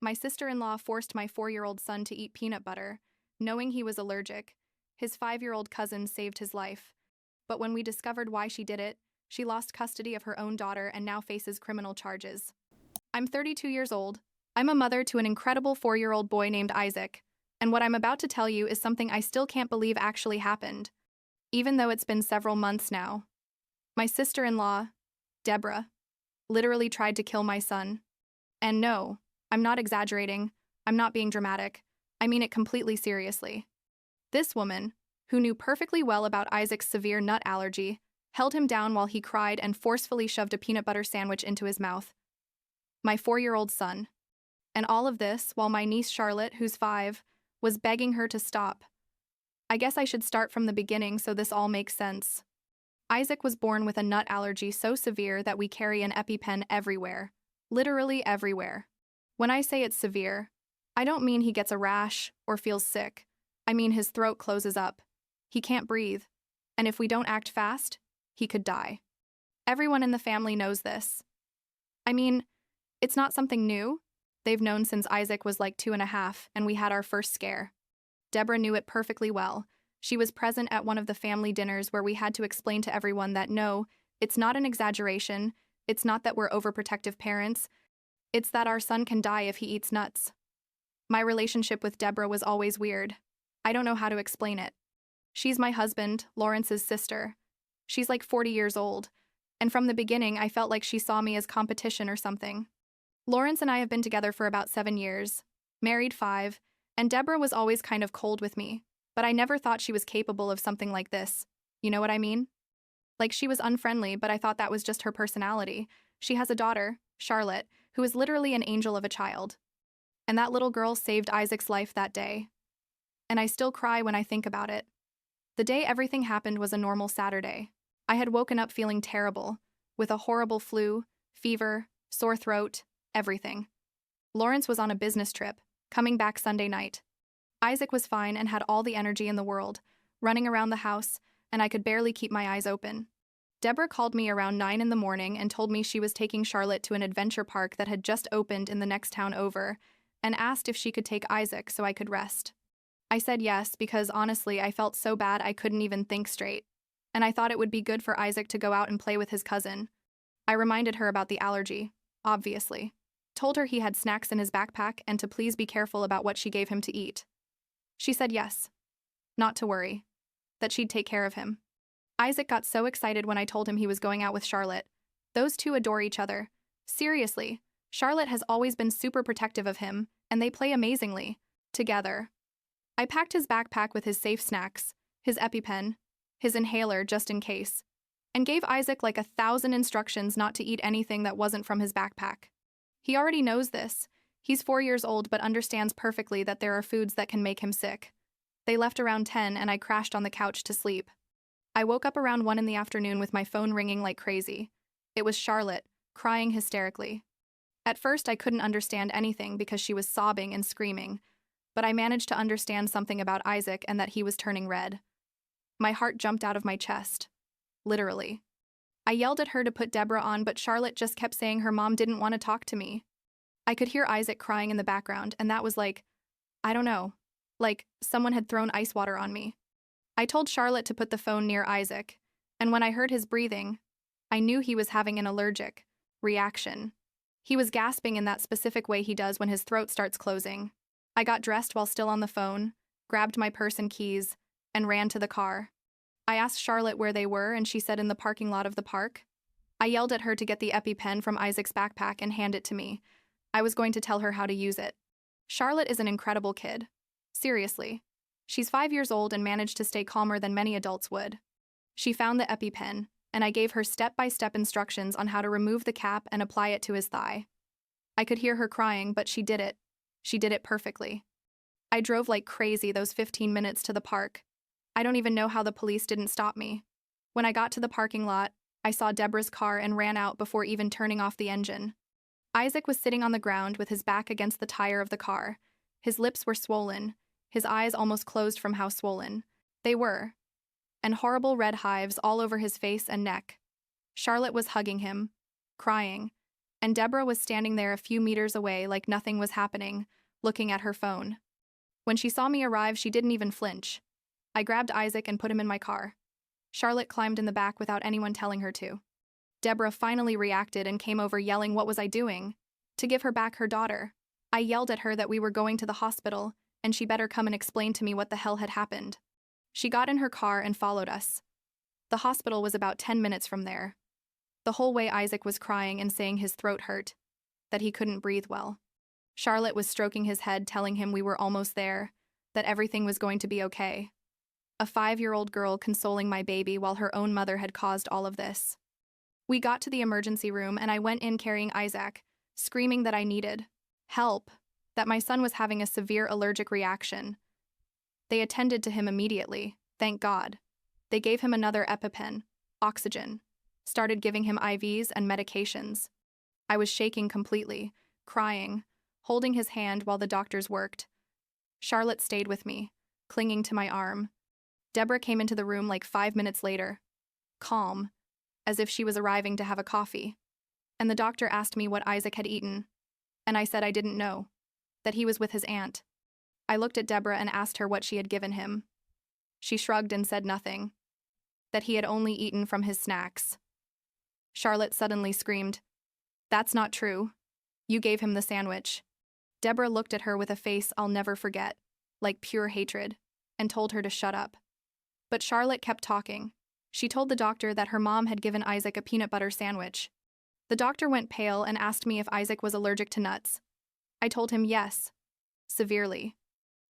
My sister-in-law forced my 4-year-old son to eat peanut butter, knowing he was allergic. His 5-year-old cousin saved his life. But when we discovered why she did it, she lost custody of her own daughter and now faces criminal charges. I'm 32 years old. I'm a mother to an incredible 4-year-old boy named Isaac, and what I'm about to tell you is something I still can't believe actually happened, even though it's been several months now. My sister-in-law, Deborah, literally tried to kill my son. And no, I'm not exaggerating. I'm not being dramatic. I mean it completely seriously. This woman, who knew perfectly well about Isaac's severe nut allergy, held him down while he cried and forcefully shoved a peanut butter sandwich into his mouth. My 4-year-old son. And all of this while my niece Charlotte, who's 5, was begging her to stop. I guess I should start from the beginning so this all makes sense. Isaac was born with a nut allergy so severe that we carry an EpiPen everywhere. Literally everywhere. When I say it's severe, I don't mean he gets a rash or feels sick. I mean his throat closes up. He can't breathe. And if we don't act fast, he could die. Everyone in the family knows this. I mean, it's not something new. They've known since Isaac was like 2.5 and we had our first scare. Deborah knew it perfectly well. She was present at one of the family dinners where we had to explain to everyone that no, it's not an exaggeration, it's not that we're overprotective parents, it's that our son can die if he eats nuts. My relationship with Deborah was always weird. I don't know how to explain it. She's my husband, Lawrence's sister. She's like 40 years old, and from the beginning I felt like she saw me as competition or something. Lawrence and I have been together for about 7 years, married 5, and Deborah was always kind of cold with me, but I never thought she was capable of something like this. You know what I mean? Like she was unfriendly, but I thought that was just her personality. She has a daughter, Charlotte, who is literally an angel of a child. And that little girl saved Isaac's life that day. And I still cry when I think about it. The day everything happened was a normal Saturday. I had woken up feeling terrible, with a horrible flu, fever, sore throat, everything. Lawrence was on a business trip, coming back Sunday night. Isaac was fine and had all the energy in the world, running around the house, and I could barely keep my eyes open. Deborah called me around 9 in the morning and told me she was taking Charlotte to an adventure park that had just opened in the next town over, and asked if she could take Isaac so I could rest. I said yes because honestly I felt so bad I couldn't even think straight, and I thought it would be good for Isaac to go out and play with his cousin. I reminded her about the allergy, obviously. Told her he had snacks in his backpack and to please be careful about what she gave him to eat. She said yes. Not to worry. That she'd take care of him. Isaac got so excited when I told him he was going out with Charlotte. Those two adore each other. Seriously, Charlotte has always been super protective of him, and they play amazingly. Together. I packed his backpack with his safe snacks, his EpiPen, his inhaler just in case, and gave Isaac like 1,000 instructions not to eat anything that wasn't from his backpack. He already knows this. He's 4 years old but understands perfectly that there are foods that can make him sick. They left around 10 and I crashed on the couch to sleep. I woke up around 1 in the afternoon with my phone ringing like crazy. It was Charlotte, crying hysterically. At first I couldn't understand anything because she was sobbing and screaming, but I managed to understand something about Isaac and that he was turning red. My heart jumped out of my chest. Literally. I yelled at her to put Deborah on, but Charlotte just kept saying her mom didn't want to talk to me. I could hear Isaac crying in the background, and that was like, I don't know, like someone had thrown ice water on me. I told Charlotte to put the phone near Isaac, and when I heard his breathing, I knew he was having an allergic reaction. He was gasping in that specific way he does when his throat starts closing. I got dressed while still on the phone, grabbed my purse and keys, and ran to the car. I asked Charlotte where they were, and she said in the parking lot of the park. I yelled at her to get the EpiPen from Isaac's backpack and hand it to me. I was going to tell her how to use it. Charlotte is an incredible kid. Seriously. She's 5 years old and managed to stay calmer than many adults would. She found the EpiPen, and I gave her step-by-step instructions on how to remove the cap and apply it to his thigh. I could hear her crying, but she did it. She did it perfectly. I drove like crazy those 15 minutes to the park. I don't even know how the police didn't stop me. When I got to the parking lot, I saw Deborah's car and ran out before even turning off the engine. Isaac was sitting on the ground with his back against the tire of the car. His lips were swollen, his eyes almost closed from how swollen they were, and horrible red hives all over his face and neck. Charlotte was hugging him, crying, And Deborah was standing there a few meters away like nothing was happening, looking at her phone. When she saw me arrive, she didn't even flinch. I grabbed Isaac and put him in my car. Charlotte climbed in the back without anyone telling her to. Deborah finally reacted and came over yelling what was I doing? To give her back her daughter. I yelled at her that we were going to the hospital, and she better come and explain to me what the hell had happened. She got in her car and followed us. The hospital was about 10 minutes from there. The whole way Isaac was crying and saying his throat hurt, that he couldn't breathe well. Charlotte was stroking his head, telling him we were almost there, that everything was going to be okay. A 5-year-old girl consoling my baby while her own mother had caused all of this. We got to the emergency room and I went in carrying Isaac, screaming that I needed help, that my son was having a severe allergic reaction. They attended to him immediately, thank God. They gave him another EpiPen, oxygen, started giving him IVs and medications. I was shaking completely, crying, holding his hand while the doctors worked. Charlotte stayed with me, clinging to my arm. Deborah came into the room like 5 minutes later, calm, as if she was arriving to have a coffee. And the doctor asked me what Isaac had eaten, and I said I didn't know, that he was with his aunt. I looked at Deborah and asked her what she had given him. She shrugged and said nothing, that he had only eaten from his snacks. Charlotte suddenly screamed, "That's not true. You gave him the sandwich." Deborah looked at her with a face I'll never forget, like pure hatred, and told her to shut up. But Charlotte kept talking. She told the doctor that her mom had given Isaac a peanut butter sandwich. The doctor went pale and asked me if Isaac was allergic to nuts. I told him yes, severely.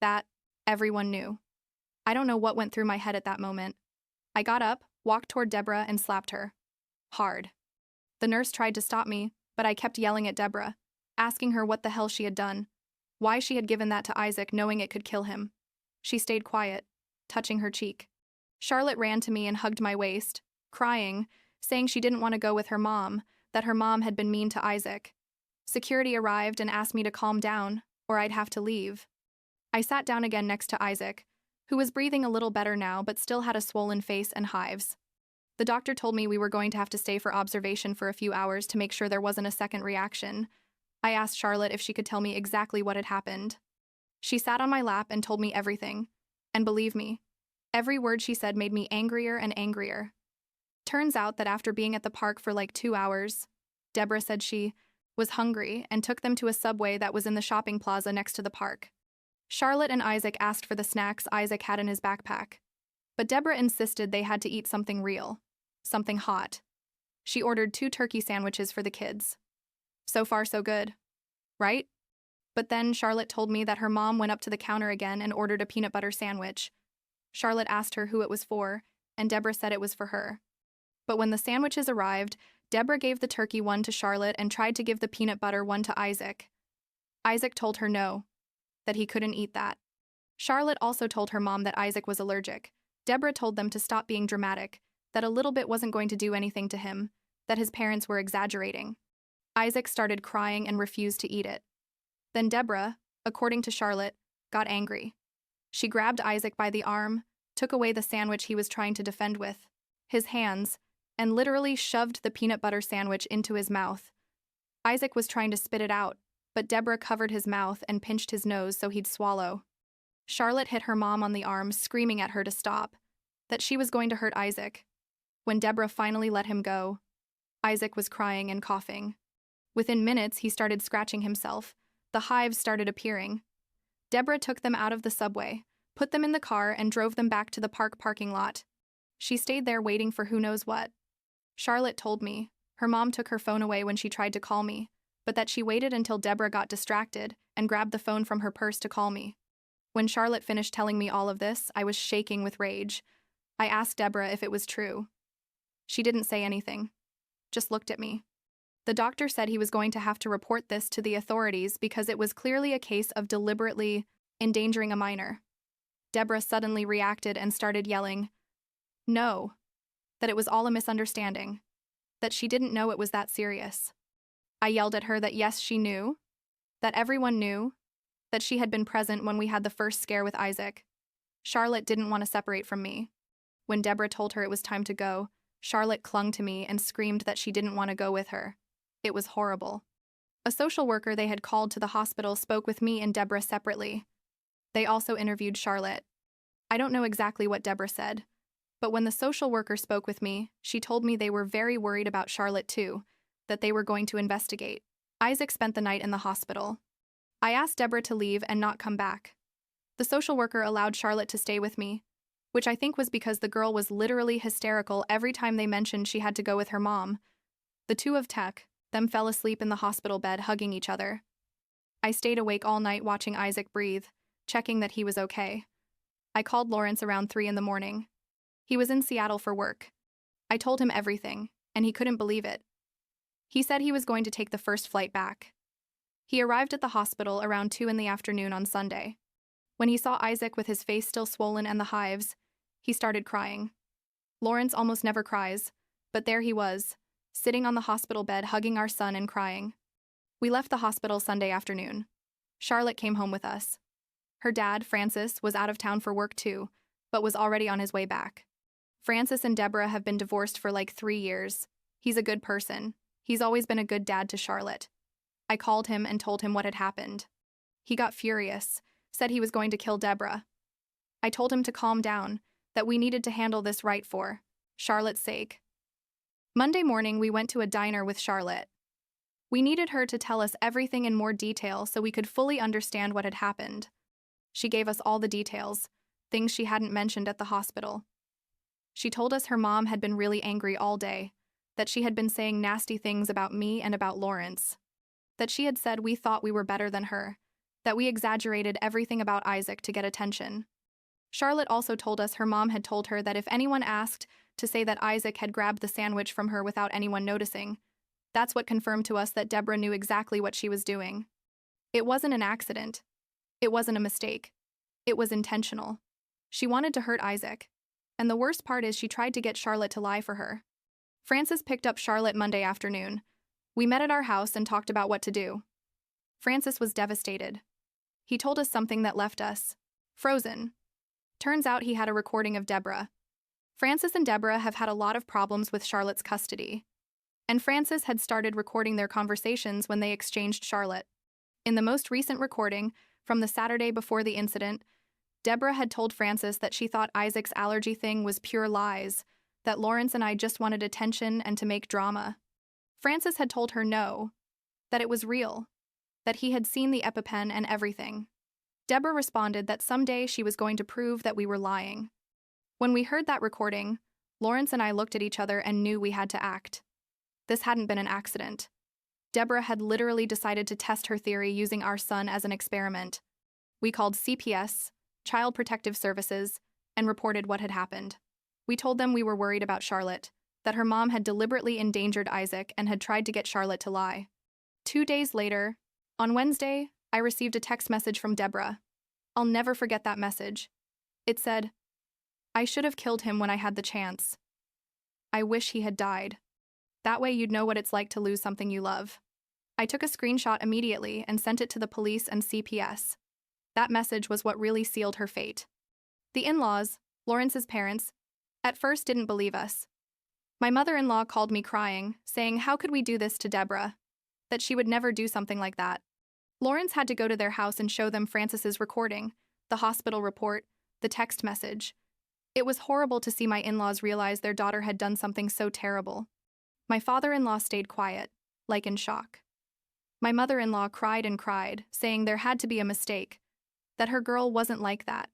That, everyone knew. I don't know what went through my head at that moment. I got up, walked toward Deborah, and slapped her. Hard. The nurse tried to stop me, but I kept yelling at Deborah, asking her what the hell she had done, why she had given that to Isaac knowing it could kill him. She stayed quiet, touching her cheek. Charlotte ran to me and hugged my waist, crying, saying she didn't want to go with her mom, that her mom had been mean to Isaac. Security arrived and asked me to calm down, or I'd have to leave. I sat down again next to Isaac, who was breathing a little better now but still had a swollen face and hives. The doctor told me we were going to have to stay for observation for a few hours to make sure there wasn't a second reaction. I asked Charlotte if she could tell me exactly what had happened. She sat on my lap and told me everything, and believe me, every word she said made me angrier and angrier. Turns out that after being at the park for like 2 hours, Deborah said she was hungry and took them to a Subway that was in the shopping plaza next to the park. Charlotte and Isaac asked for the snacks Isaac had in his backpack, but Deborah insisted they had to eat something real, something hot. She ordered 2 turkey sandwiches for the kids. So far, so good, right? But then Charlotte told me that her mom went up to the counter again and ordered a peanut butter sandwich. Charlotte asked her who it was for, and Deborah said it was for her. But when the sandwiches arrived, Deborah gave the turkey one to Charlotte and tried to give the peanut butter one to Isaac. Isaac told her no, that he couldn't eat that. Charlotte also told her mom that Isaac was allergic. Deborah told them to stop being dramatic, that a little bit wasn't going to do anything to him, that his parents were exaggerating. Isaac started crying and refused to eat it. Then Deborah, according to Charlotte, got angry. She grabbed Isaac by the arm, took away the sandwich he was trying to defend with his hands, and literally shoved the peanut butter sandwich into his mouth. Isaac was trying to spit it out, but Deborah covered his mouth and pinched his nose so he'd swallow. Charlotte hit her mom on the arm, screaming at her to stop, that she was going to hurt Isaac. When Deborah finally let him go, Isaac was crying and coughing. Within minutes, he started scratching himself. The hives started appearing. Deborah took them out of the Subway, put them in the car, and drove them back to the park parking lot. She stayed there waiting for who knows what. Charlotte told me her mom took her phone away when she tried to call me, but that she waited until Deborah got distracted and grabbed the phone from her purse to call me. When Charlotte finished telling me all of this, I was shaking with rage. I asked Deborah if it was true. She didn't say anything, just looked at me. The doctor said he was going to have to report this to the authorities because it was clearly a case of deliberately endangering a minor. Deborah suddenly reacted and started yelling, "No," that it was all a misunderstanding, that she didn't know it was that serious. I yelled at her that yes, she knew, that everyone knew, that she had been present when we had the first scare with Isaac. Charlotte didn't want to separate from me. When Deborah told her it was time to go, Charlotte clung to me and screamed that she didn't want to go with her. It was horrible. A social worker they had called to the hospital spoke with me and Deborah separately. They also interviewed Charlotte. I don't know exactly what Deborah said, but when the social worker spoke with me, she told me they were very worried about Charlotte too, that they were going to investigate. Isaac spent the night in the hospital. I asked Deborah to leave and not come back. The social worker allowed Charlotte to stay with me, which I think was because the girl was literally hysterical every time they mentioned she had to go with her mom. The two of them fell asleep in the hospital bed hugging each other. I stayed awake all night watching Isaac breathe, checking that he was okay. I called Lawrence around 3 in the morning. He was in Seattle for work. I told him everything, and he couldn't believe it. He said he was going to take the first flight back. He arrived at the hospital around 2 in the afternoon on Sunday. When he saw Isaac with his face still swollen and the hives, he started crying. Lawrence almost never cries, but there he was, sitting on the hospital bed hugging our son and crying. We left the hospital Sunday afternoon. Charlotte came home with us. Her dad, Francis, was out of town for work too, but was already on his way back. Francis and Deborah have been divorced for like 3 years. He's a good person. He's always been a good dad to Charlotte. I called him and told him what had happened. He got furious, said he was going to kill Deborah. I told him to calm down, that we needed to handle this right for Charlotte's sake. Monday morning, we went to a diner with Charlotte. We needed her to tell us everything in more detail so we could fully understand what had happened. She gave us all the details, things she hadn't mentioned at the hospital. She told us her mom had been really angry all day, that she had been saying nasty things about me and about Lawrence, that she had said we thought we were better than her, that we exaggerated everything about Isaac to get attention. Charlotte also told us her mom had told her that if anyone asked, to say that Isaac had grabbed the sandwich from her without anyone noticing. That's what confirmed to us that Deborah knew exactly what she was doing. It wasn't an accident. It wasn't a mistake. It was intentional. She wanted to hurt Isaac. And the worst part is she tried to get Charlotte to lie for her. Francis picked up Charlotte Monday afternoon. We met at our house and talked about what to do. Francis was devastated. He told us something that left us frozen. Turns out he had a recording of Deborah. Francis and Deborah have had a lot of problems with Charlotte's custody. And Francis had started recording their conversations when they exchanged Charlotte. In the most recent recording, from the Saturday before the incident, Deborah had told Francis that she thought Isaac's allergy thing was pure lies, that Lawrence and I just wanted attention and to make drama. Francis had told her no, that it was real, that he had seen the EpiPen and everything. Deborah responded that someday she was going to prove that we were lying. When we heard that recording, Lawrence and I looked at each other and knew we had to act. This hadn't been an accident. Deborah had literally decided to test her theory using our son as an experiment. We called CPS, Child Protective Services, and reported what had happened. We told them we were worried about Charlotte, that her mom had deliberately endangered Isaac and had tried to get Charlotte to lie. 2 days later, on Wednesday, I received a text message from Deborah. I'll never forget that message. It said, "I should have killed him when I had the chance. I wish he had died. That way you'd know what it's like to lose something you love." I took a screenshot immediately and sent it to the police and CPS. That message was what really sealed her fate. The in-laws, Lawrence's parents, at first didn't believe us. My mother-in-law called me crying, saying how could we do this to Deborah? That she would never do something like that. Lawrence had to go to their house and show them Francis's recording, the hospital report, the text message. It was horrible to see my in-laws realize their daughter had done something so terrible. My father-in-law stayed quiet, like in shock. My mother-in-law cried and cried, saying there had to be a mistake, that her girl wasn't like that.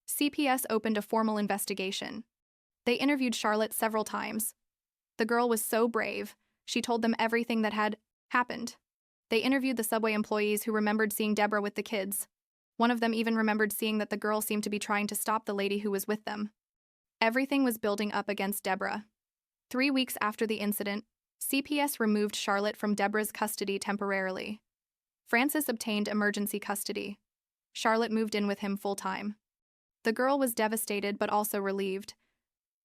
CPS opened a formal investigation. They interviewed Charlotte several times. The girl was so brave, she told them everything that had happened. They interviewed the subway employees who remembered seeing Deborah with the kids. One of them even remembered seeing that the girl seemed to be trying to stop the lady who was with them. Everything was building up against Deborah. 3 weeks after the incident, CPS removed Charlotte from Deborah's custody temporarily. Francis obtained emergency custody. Charlotte moved in with him full-time. The girl was devastated but also relieved.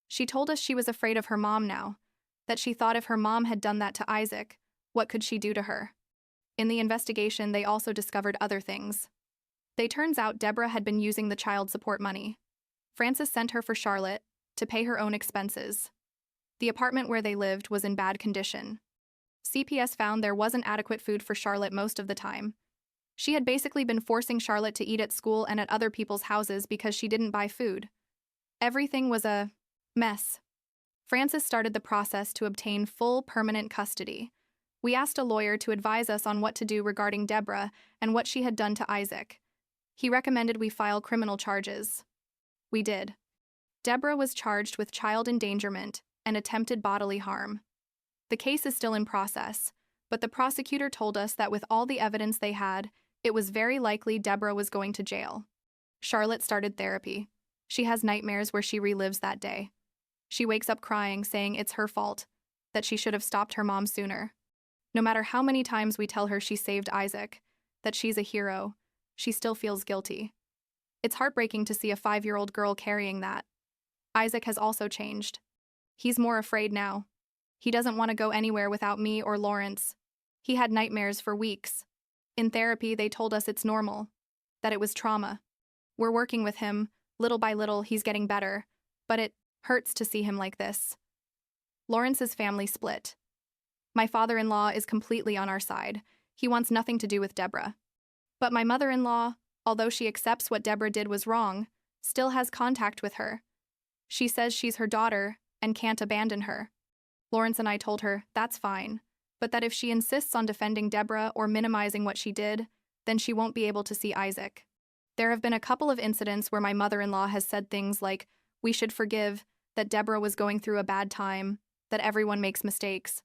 She told us she was afraid of her mom now, that she thought if her mom had done that to Isaac, what could she do to her? In the investigation, they also discovered other things. They turns out Deborah had been using the child support money. Francis sent her for Charlotte to pay her own expenses. The apartment where they lived was in bad condition. CPS found there wasn't adequate food for Charlotte most of the time. She had basically been forcing Charlotte to eat at school and at other people's houses because she didn't buy food. Everything was a mess. Francis started the process to obtain full permanent custody. We asked a lawyer to advise us on what to do regarding Deborah and what she had done to Isaac. He recommended we file criminal charges. We did. Deborah was charged with child endangerment and attempted bodily harm. The case is still in process, but the prosecutor told us that with all the evidence they had, it was very likely Deborah was going to jail. Charlotte started therapy. She has nightmares where she relives that day. She wakes up crying, saying it's her fault, that she should have stopped her mom sooner. No matter how many times we tell her she saved Isaac, that she's a hero, she still feels guilty. It's heartbreaking to see a 5-year-old girl carrying that. Isaac has also changed. He's more afraid now. He doesn't want to go anywhere without me or Lawrence. He had nightmares for weeks. In therapy, they told us it's normal, that it was trauma. We're working with him. Little by little, he's getting better, but it hurts to see him like this. Lawrence's family split. My father-in-law is completely on our side. He wants nothing to do with Deborah. But my mother-in-law, although she accepts what Deborah did was wrong, still has contact with her. She says she's her daughter and can't abandon her. Lawrence and I told her that's fine, but that if she insists on defending Deborah or minimizing what she did, then she won't be able to see Isaac. There have been a couple of incidents where my mother-in-law has said things like, we should forgive, that Deborah was going through a bad time, that everyone makes mistakes.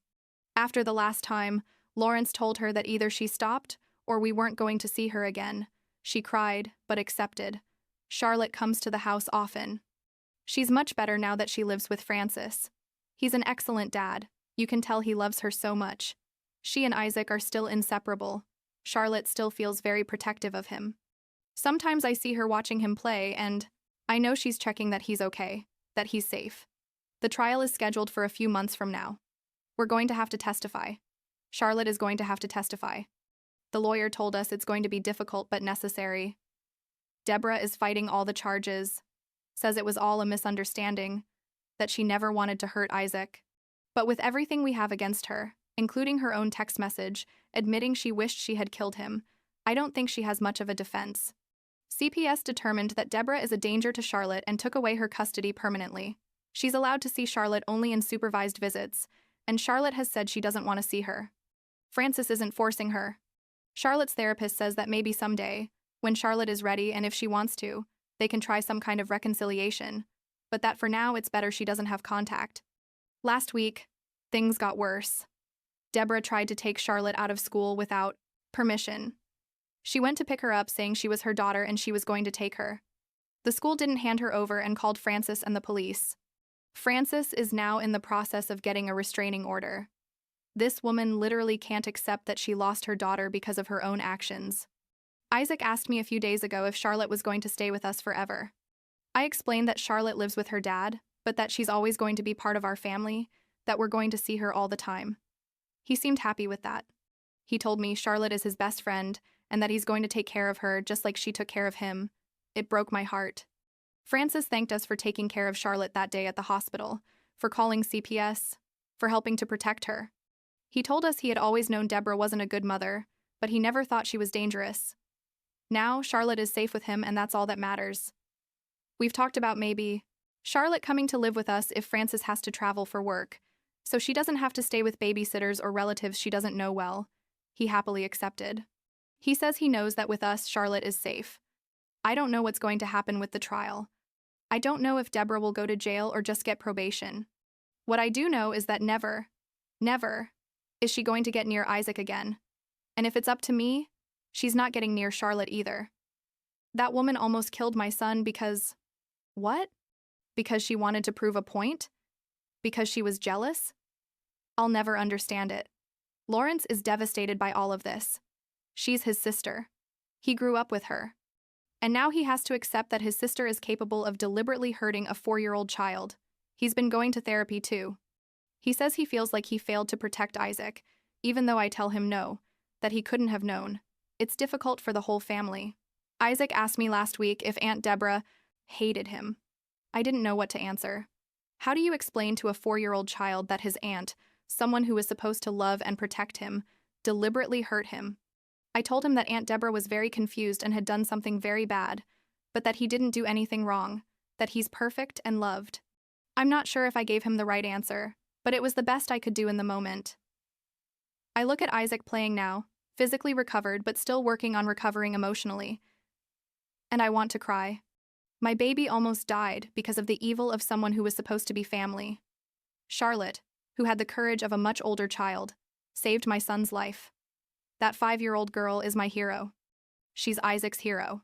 After the last time, Lawrence told her that either she stopped or we weren't going to see her again. She cried, but accepted. Charlotte comes to the house often. She's much better now that she lives with Francis. He's an excellent dad. You can tell he loves her so much. She and Isaac are still inseparable. Charlotte still feels very protective of him. Sometimes I see her watching him play, and I know she's checking that he's okay, that he's safe. The trial is scheduled for a few months from now. We're going to have to testify. Charlotte is going to have to testify. The lawyer told us it's going to be difficult but necessary. Deborah is fighting all the charges, says it was all a misunderstanding, that she never wanted to hurt Isaac. But with everything we have against her, including her own text message, admitting she wished she had killed him, I don't think she has much of a defense. CPS determined that Deborah is a danger to Charlotte and took away her custody permanently. She's allowed to see Charlotte only in supervised visits, and Charlotte has said she doesn't want to see her. Francis isn't forcing her. Charlotte's therapist says that maybe someday, when Charlotte is ready and if she wants to, they can try some kind of reconciliation, but that for now it's better she doesn't have contact. Last week, things got worse. Deborah tried to take Charlotte out of school without permission. She went to pick her up saying she was her daughter and she was going to take her. The school didn't hand her over and called Francis and the police. Francis is now in the process of getting a restraining order. This woman literally can't accept that she lost her daughter because of her own actions. Isaac asked me a few days ago if Charlotte was going to stay with us forever. I explained that Charlotte lives with her dad, but that she's always going to be part of our family, that we're going to see her all the time. He seemed happy with that. He told me Charlotte is his best friend and that he's going to take care of her just like she took care of him. It broke my heart. Francis thanked us for taking care of Charlotte that day at the hospital, for calling CPS, for helping to protect her. He told us he had always known Deborah wasn't a good mother, but he never thought she was dangerous. Now, Charlotte is safe with him and that's all that matters. We've talked about maybe Charlotte coming to live with us if Francis has to travel for work, so she doesn't have to stay with babysitters or relatives she doesn't know well. He happily accepted. He says he knows that with us, Charlotte is safe. I don't know what's going to happen with the trial. I don't know if Deborah will go to jail or just get probation. What I do know is that never is she going to get near Isaac again. And if it's up to me, she's not getting near Charlotte either. That woman almost killed my son because… What? Because she wanted to prove a point? Because she was jealous? I'll never understand it. Lawrence is devastated by all of this. She's his sister. He grew up with her. And now he has to accept that his sister is capable of deliberately hurting a 4-year-old child. He's been going to therapy too. He says he feels like he failed to protect Isaac, even though I tell him no, that he couldn't have known. It's difficult for the whole family. Isaac asked me last week if Aunt Deborah hated him. I didn't know what to answer. How do you explain to a 4-year-old child that his aunt, someone who was supposed to love and protect him, deliberately hurt him. I told him that Aunt Deborah was very confused and had done something very bad, but that he didn't do anything wrong, that he's perfect and loved. I'm not sure if I gave him the right answer, but it was the best I could do in the moment. I look at Isaac playing now, physically recovered but still working on recovering emotionally, and I want to cry. My baby almost died because of the evil of someone who was supposed to be family. Charlotte, who had the courage of a much older child, saved my son's life. That 5-year-old girl is my hero. She's Isaac's hero.